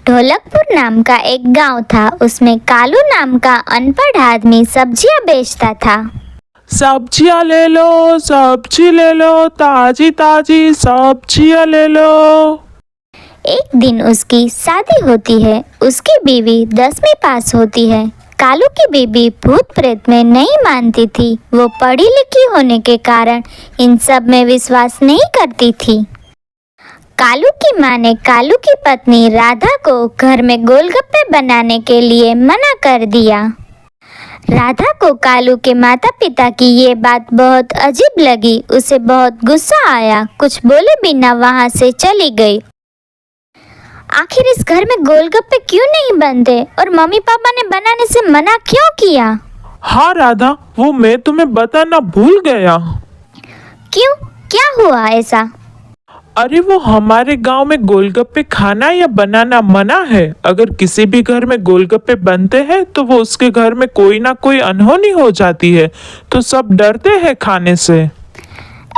ढोलकपुर नाम का एक गांव था। उसमें कालू नाम का अनपढ़ आदमी सब्जियां बेचता था। सब्जियां ले लो, सब्जी ले लो, ताजी ताजी सब्जियां ले लो। एक दिन उसकी शादी होती है। उसकी बीवी 10वीं पास होती है। कालू की बीवी भूत प्रेत में नहीं मानती थी। वो पढ़ी लिखी होने के कारण इन सब में विश्वास नहीं करती थी। कालू की माँ ने कालू की पत्नी राधा को घर में गोलगप्पे बनाने के लिए मना कर दिया। राधा को कालू के माता पिता की ये बात बहुत अजीब लगी। उसे बहुत गुस्सा आया। कुछ बोले बिना वहाँ से चली गई। आखिर इस घर में गोलगप्पे क्यों नहीं बनते और मम्मी पापा ने बनाने से मना क्यों किया? हाँ राधा, वो मैं तुम्हें बताना भूल गया। क्यों, क्या हुआ ऐसा? अरे वो हमारे गांव में गोलगप्पे खाना या बनाना मना है। अगर किसी भी घर में गोलगप्पे बनते हैं तो वो उसके घर में कोई ना कोई अनहोनी हो जाती है, तो सब डरते हैं खाने से।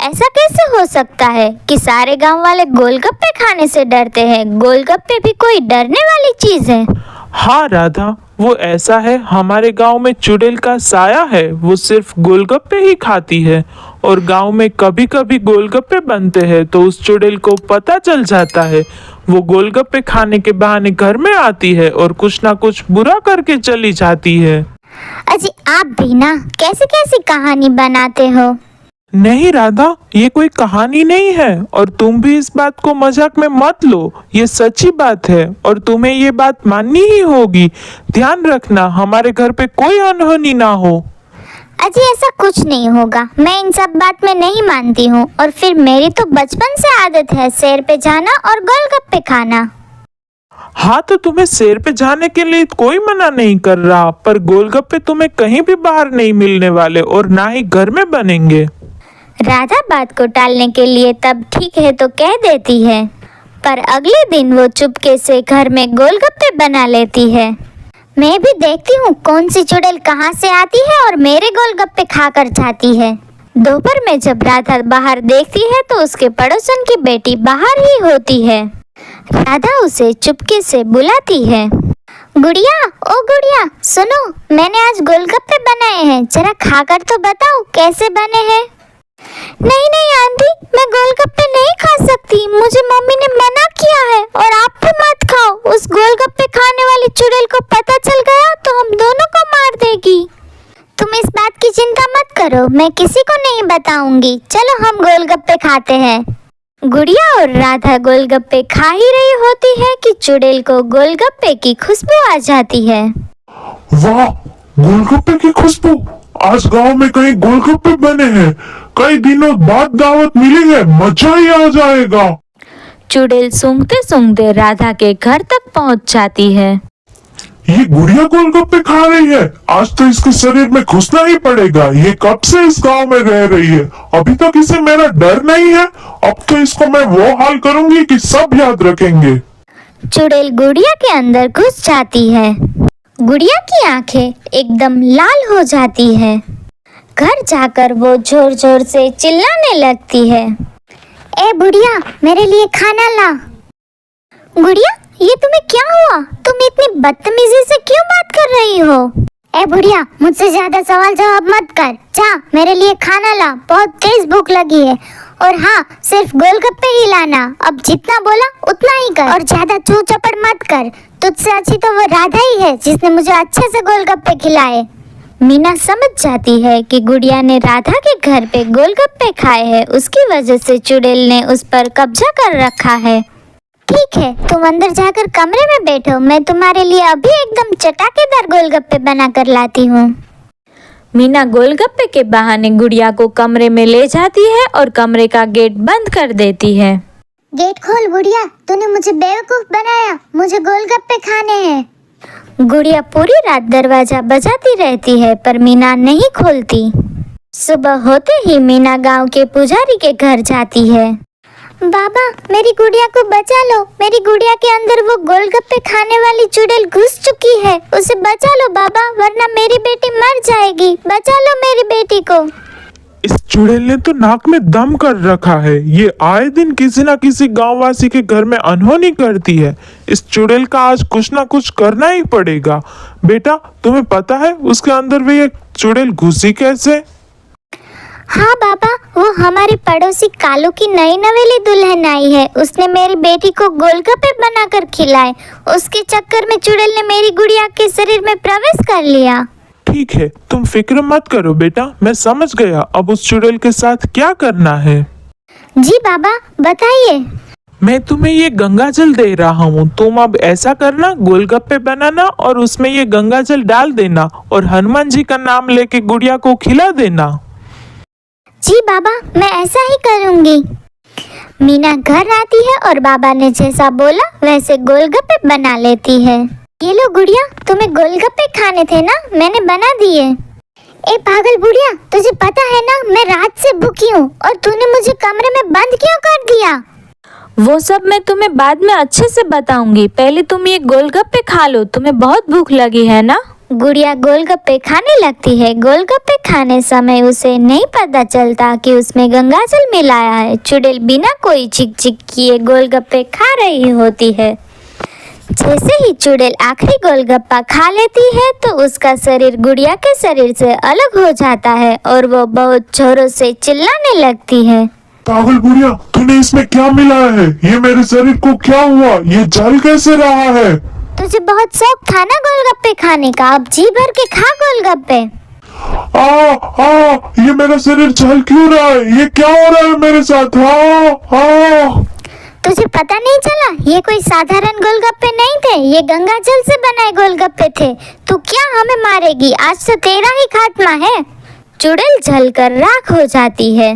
ऐसा कैसे हो सकता है कि सारे गांव वाले गोलगप्पे खाने से डरते हैं? गोलगप्पे भी कोई डरने वाली चीज है? हाँ राधा, वो ऐसा है। हमारे गांव में चुड़ैल का साया है। वो सिर्फ गोलगप्पे ही खाती है और गांव में कभी कभी गोलगप्पे बनते हैं तो उस चुड़ैल को पता चल जाता है। वो गोलगप्पे खाने के बहाने घर में आती है और कुछ ना कुछ बुरा करके चली जाती है। अजी आप भी ना कैसी कैसी कहानी बनाते हो। नहीं राधा, ये कोई कहानी नहीं है और तुम भी इस बात को मजाक में मत लो। ये सच्ची बात है और तुम्हें ये बात माननी ही होगी। ध्यान रखना हमारे घर पे कोई अनहोनी ना हो। अजी ऐसा कुछ नहीं होगा। मैं इन सब बात में नहीं मानती हूँ। और फिर मेरी तो बचपन से आदत है सैर पे जाना और गोलगप्पे खाना। हाँ तो तुम्हें सैर पे जाने के लिए कोई मना नहीं कर रहा, पर गोलगप्पे तुम्हें कहीं भी बाहर नहीं मिलने वाले और ना ही घर में बनेंगे। राधा बात को टालने के लिए तब ठीक है तो कह देती है, पर अगले दिन वो चुपके से घर में गोलगप्पे बना लेती है। मैं भी देखती हूँ कौन सी चुड़ैल कहाँ से आती है और मेरे गोलगप्पे खाकर जाती है। दोपहर में जब राधा बाहर देखती है तो उसके पड़ोसन की बेटी बाहर ही होती है। राधा उसे चुपके से बुलाती है। गुड़िया, ओ गुड़िया, सुनो, मैंने आज गोलगप्पे बनाए हैं, जरा खाकर तो बताओ कैसे बने हैं। नहीं नहीं आंटी, मैं गोलगप्पे नहीं खा सकती। मुझे मम्मी ने मना किया है। और आप भी मत खाओ। उस गोलगप्पे खाने वाली चुड़ैल को पता चल गया तो हम दोनों को मार देगी। तुम इस बात की चिंता मत करो, मैं किसी को नहीं बताऊंगी। चलो हम गोलगप्पे खाते हैं। गुड़िया और राधा गोलगप्पे खा ही रही होती है कि चुड़ैल को गोलगप्पे की खुशबू आ जाती है। वाह, गोलगप्पे की खुशबू! आज गांव में कहीं गोलगप्पे बने हैं। कई दिनों बाद दावत मिली है, मजा ही आ जाएगा। चुड़ैल सूंघते सूंघते राधा के घर तक पहुंच जाती है। ये गुड़िया गोलगप्पे खा रही है। आज तो इसके शरीर में घुसना ही पड़ेगा। ये कब से इस गांव में रह रही है, अभी तक इसे मेरा डर नहीं है। अब तो इसको मैं वो हाल करूंगी कि सब याद रखेंगे। चुड़ैल गुड़िया के अंदर घुस जाती है। गुड़िया की आंखें एकदम लाल हो जाती है। घर जाकर वो जोर जोर से चिल्लाने लगती है। ए बुढ़िया, मेरे लिए खाना ला। गुड़िया, ये तुम्हें क्या हुआ? तुम इतनी बदतमीजी से क्यों बात कर रही हो? ए बुढ़िया, मुझसे ज्यादा सवाल जवाब मत कर। जा मेरे लिए खाना ला, बहुत तेज भूख लगी है। और हाँ, सिर्फ गोलगप्पे ही लाना। अब जितना बोला उतना ही कर और ज्यादा चू चपड़ मत कर। तुझसे अच्छी तो वो राधा ही है जिसने मुझे अच्छे से गोलगप्पे खिलाए। मीना समझ जाती है कि गुड़िया ने राधा के घर पे गोलगप्पे खाए हैं। उसकी वजह से चुड़ैल ने उस पर कब्जा कर रखा है। ठीक है, तुम अंदर जाकर कमरे में बैठो, मैं तुम्हारे लिए अभी एकदम चटाकेदार गोलगप्पे बना कर लाती हूँ। मीना गोलगप्पे के बहाने गुड़िया को कमरे में ले जाती है और कमरे का गेट बंद कर देती है। गेट खोल गुड़िया, तूने मुझे बेवकूफ बनाया। मुझे गोलगप्पे खाने हैं। गुड़िया पूरी रात दरवाजा बजाती रहती है पर मीना नहीं खोलती। सुबह होते ही मीना गांव के पुजारी के घर जाती है। बाबा, मेरी गुड़िया को बचा लो। मेरी गुड़िया के अंदर वो गोलगप्पे खाने वाली चुड़ैल घुस चुकी है। उसे बचा लो बाबा, वरना मेरी बेटी मर जाएगी। बचा लो मेरी बेटी को। इस चुड़ैल ने तो नाक में दम कर रखा है। ये आए दिन किसी ना किसी गांववासी के घर में अनहोनी करती है। इस चुड़ैल का आज कुछ ना कुछ करना ही पड़ेगा। बेटा, तुम्हें पता है उसके अंदर भी एक चुड़ैल घुसी कैसे? हाँ बाबा, वो हमारे पड़ोसी कालू की नई नवेली दुल्हन आई है। उसने मेरी बेटी को गोलगप्पे बनाकर खिलाए। उसके चक्कर में चुड़ैल ने मेरी गुड़िया के शरीर में प्रवेश कर लिया। ठीक है, तुम फिक्र मत करो बेटा, मैं समझ गया। अब उस चुड़ैल के साथ क्या करना है? जी बाबा, बताइए। मैं तुम्हें ये गंगाजल दे रहा हूँ। तुम अब ऐसा करना, गोलगप्पे बनाना और उसमें ये गंगाजल डाल देना और हनुमान जी का नाम लेके गुड़िया को खिला देना। जी बाबा, मैं ऐसा ही करूंगी। मीना घर आती है और बाबा ने जैसा बोला वैसे गोलगप्पे बना लेती है। ये लो गुड़िया, तुम्हें गोलगप्पे खाने थे ना, मैंने बना दिए। ए पागल बुढ़िया, तुझे पता है ना मैं रात से भूखी हूँ और तूने मुझे कमरे में बंद क्यों कर दिया? वो सब मैं तुम्हें बाद में अच्छे से बताऊंगी। पहले तुम ये गोलगप्पे खा लो, तुम्हें बहुत भूख लगी है ना। गुड़िया गोलगप्पे खाने लगती है। गोलगप्पे खाने समय उसे नहीं पता चलता कि उसमें गंगाजल मिलाया है। चुड़ैल बिना कोई चिक चिक किए गोलगप्पे खा रही होती है। जैसे ही चुड़ैल आखिरी गोलगप्पा खा लेती है तो उसका शरीर गुड़िया के शरीर से अलग हो जाता है और वो बहुत जोरों से चिल्लाने लगती है। पागल बुढ़िया, तूने इसमें क्या मिलाया है? ये मेरे शरीर को क्या हुआ? ये जल कैसे रहा है? तुझे बहुत शौक था ना गोलगप्पे खाने का, अब जी भर के खा गोलगप्पे। ये मेरा शरीर जल क्यों रहा है? ये क्या हो रहा है मेरे साथ? तुझे पता नहीं चला? ये कोई साधारण गोलगप्पे नहीं थे, ये गंगाजल से बनाए गोलगप्पे थे। तू क्या हमें मारेगी? आज तो तेरा ही खात्मा है। चुड़ैल जलकर राख हो जाती है।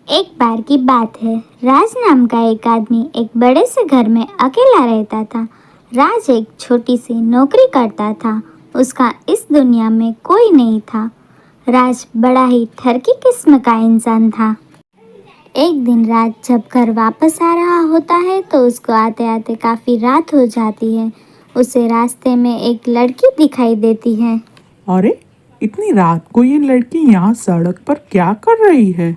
एक बार की बात है। राज नाम का एक आदमी एक बड़े से घर में अकेला रहता था। राज एक छोटी सी नौकरी करता था। उसका इस दुनिया में कोई नहीं था। राज बड़ा ही ठरकी किस्म का इंसान था। एक दिन राज जब घर वापस आ रहा होता है तो उसको आते आते काफ़ी रात हो जाती है। उसे रास्ते में एक लड़की दिखाई देती है। अरे, इतनी रात को ये लड़की यहाँ सड़क पर क्या कर रही है?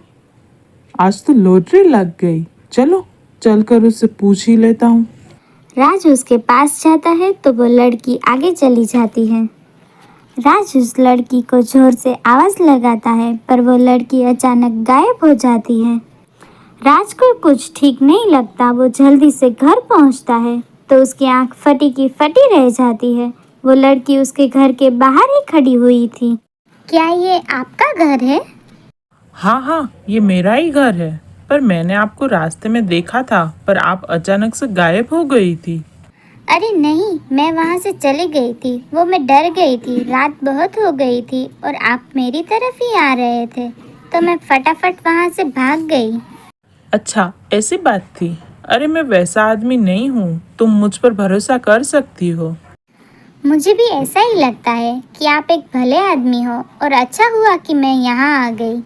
आज तो लॉटरी लग गई। चलो, चलकर उससे पूछ ही लेता हूँ। राज उसके पास जाता है तो वो लड़की आगे चली जाती है। राज उस लड़की को जोर से आवाज़ लगाता है पर वो लड़की अचानक गायब हो जाती है। राज को कुछ ठीक नहीं लगता। वो जल्दी से घर पहुंचता है तो उसकी आंख फटी की फटी रह जाती है। वो लड़की उसके घर के बाहर ही खड़ी हुई थी। क्या ये आपका घर है? हाँ, ये मेरा ही घर है। पर मैंने आपको रास्ते में देखा था, पर आप अचानक से गायब हो गई थी। अरे नहीं, मैं वहाँ से चली गई थी। वो मैं डर गई थी, रात बहुत हो गई थी और आप मेरी तरफ ही आ रहे थे तो मैं फटाफट वहाँ से भाग गई। अच्छा, ऐसी बात थी। अरे, मैं वैसा आदमी नहीं हूँ, तुम मुझ पर भरोसा कर सकती हो। मुझे भी ऐसा ही लगता है कि आप एक भले आदमी हो और अच्छा हुआ कि मैं यहाँ आ गई।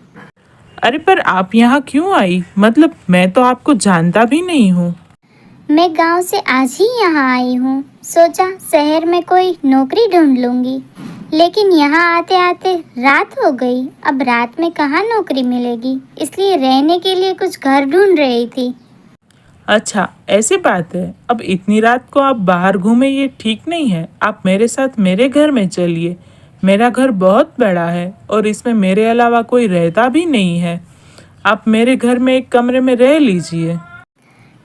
अरे, पर आप यहाँ क्यों आई? मतलब मैं तो आपको जानता भी नहीं हूँ। मैं गांव से आज ही यहाँ आई हूँ। सोचा शहर में कोई नौकरी ढूंढ लूँगी, लेकिन यहाँ आते आते रात हो गई। अब रात में कहाँ नौकरी मिलेगी, इसलिए रहने के लिए कुछ घर ढूंढ रही थी। अच्छा, ऐसी बात है। अब इतनी रात को आप बाहर घूमे ये ठीक नहीं है। आप मेरे साथ मेरे घर में चलिए। मेरा घर बहुत बड़ा है और इसमें मेरे अलावा कोई रहता भी नहीं है। आप मेरे घर में एक कमरे में रह लीजिए।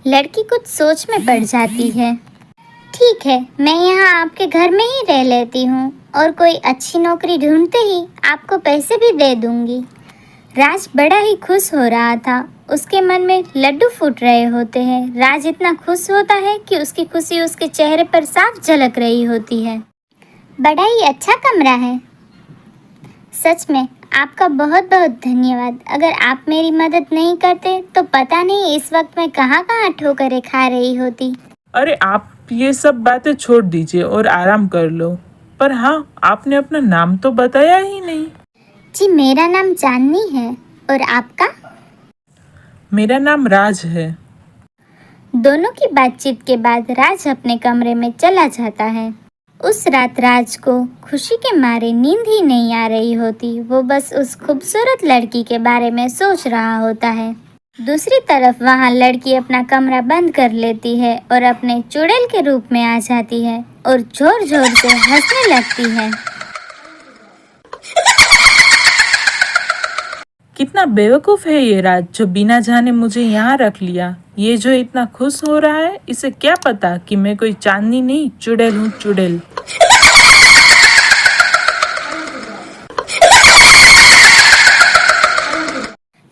लड़की कुछ सोच में पड़ जाती है। ठीक है, मैं यहाँ आपके घर में ही रह लेती हूँ और कोई अच्छी नौकरी ढूंढते ही आपको पैसे भी दे दूँगी। राज बड़ा ही खुश हो रहा था। उसके मन में लड्डू फूट रहे होते हैं। राज इतना खुश होता है कि उसकी खुशी उसके चेहरे पर साफ झलक रही होती है। बड़ा ही अच्छा कमरा है। सच में आपका बहुत बहुत धन्यवाद। अगर आप मेरी मदद नहीं करते तो पता नहीं इस वक्त मैं कहाँ कहाँ ठोकरें खा रही होती। अरे, आप ये सब बातें छोड़ दीजिए और आराम कर लो। पर हाँ, आपने अपना नाम तो बताया ही नहीं। जी, मेरा नाम चांदनी है। और आपका? मेरा नाम राज है। दोनों की बातचीत के बाद राज अपने कमरे में चला जाता है। उस रात राज को खुशी के मारे नींद ही नहीं आ रही होती। वो बस उस खूबसूरत लड़की के बारे में सोच रहा होता है। दूसरी तरफ वहाँ लड़की अपना कमरा बंद कर लेती है और अपने चुड़ैल के रूप में आ जाती है और जोर जोर से हंसने लगती है। कितना बेवकूफ है ये राज, जो बिना जाने मुझे यहाँ रख लिया। ये जो इतना खुश हो रहा है, इसे क्या पता कि मैं कोई चांदनी नहीं, चुड़ैल हूँ, चुड़ैल।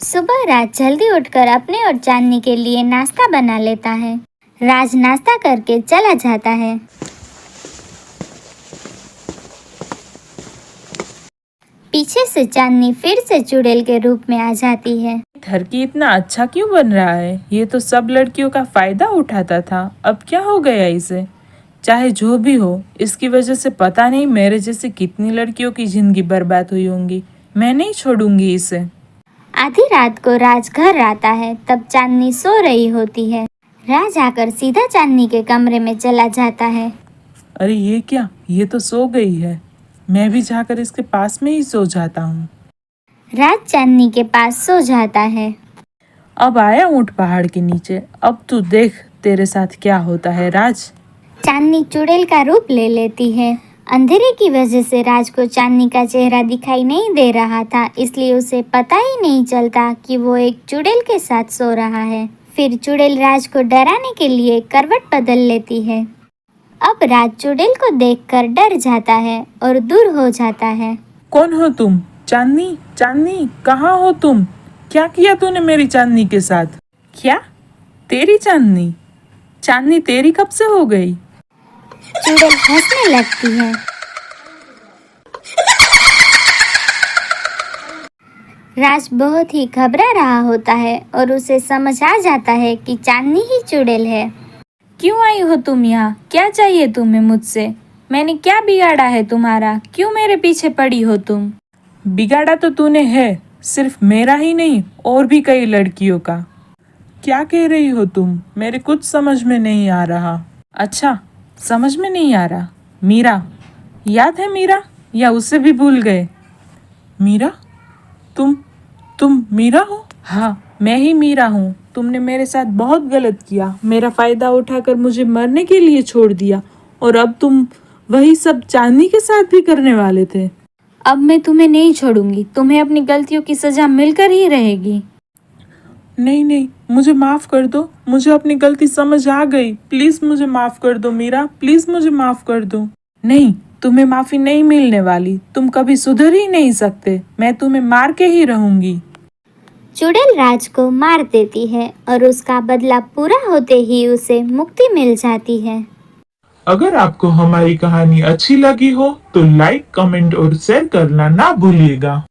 सुबह राज जल्दी उठकर अपने और चांदनी के लिए नाश्ता बना लेता है। राज नाश्ता करके चला जाता है। पीछे से चांदनी फिर से चुड़ैल के रूप में आ जाती है। धरती इतना अच्छा क्यों बन रहा है? ये तो सब लड़कियों का फायदा उठाता था, अब क्या हो गया इसे? चाहे जो भी हो, इसकी वजह से पता नहीं मेरे जैसे कितनी लड़कियों की जिंदगी बर्बाद हुई होंगी। मैं नहीं छोड़ूंगी इसे। आधी रात को राज घर आता है, तब चांदनी सो रही होती है। राज आकर सीधा चांदनी के कमरे में चला जाता है। अरे ये क्या, ये तो सो गई है। मैं भी जाकर इसके पास में ही सो जाता हूँ। राज चांदनी के पास सो जाता है। अब आया ऊंट पहाड़ के नीचे, अब तू देख तेरे साथ क्या होता है राज। चांदनी चुड़ैल का रूप ले लेती है। अंधेरे की वजह से राज को चांदनी का चेहरा दिखाई नहीं दे रहा था, इसलिए उसे पता ही नहीं चलता कि वो एक चुड़ैल के साथ सो रहा है। फिर चुड़ैल राज को डराने के लिए करवट बदल लेती है। अब राज चुड़ैल को देखकर डर जाता है और दूर हो जाता है। कौन हो तुम? चांदनी, चांदनी, कहाँ हो तुम? क्या किया तूने मेरी चांदनी के साथ? क्या? तेरी चांदनी? चांदनी तेरी कब से हो गई? चुड़ैल हंसने लगती है। राज बहुत ही घबरा रहा होता है और उसे समझ आ जाता है कि चांदनी ही चुड़ैल है। क्यों आई हो तुम यहाँ? क्या चाहिए तुम्हें मुझसे? मैंने क्या बिगाड़ा है तुम्हारा? क्यों मेरे पीछे पड़ी हो तुम? बिगाड़ा तो तूने है, सिर्फ मेरा ही नहीं और भी कई लड़कियों का। क्या कह रही हो तुम? मेरे कुछ समझ में नहीं आ रहा। अच्छा, समझ में नहीं आ रहा। मीरा, याद है मीरा, या उसे भी भूल गए? मीरा, तुम मीरा हो? हाँ, मैं ही मीरा हूँ। तुमने मेरे साथ बहुत गलत किया, मेरा फायदा उठाकर मुझे मरने के लिए छोड़ दिया, और अब तुम वही सब चांदनी के साथ भी करने वाले थे। अब मैं तुम्हें नहीं छोड़ूंगी, तुम्हें अपनी गलतियों की सजा मिलकर ही रहेगी। नहीं नहीं, मुझे माफ कर दो, मुझे अपनी गलती समझ आ गई। प्लीज मुझे माफ कर दो मीरा, प्लीज मुझे माफ कर दो। नहीं, तुम्हें माफी नहीं मिलने वाली, तुम कभी सुधर ही नहीं सकते। मैं तुम्हें मार के ही रहूंगी। चुड़ैल राज को मार देती है और उसका बदला पूरा होते ही उसे मुक्ति मिल जाती है। अगर आपको हमारी कहानी अच्छी लगी हो तो लाइक, कमेंट और शेयर करना ना भूलिएगा।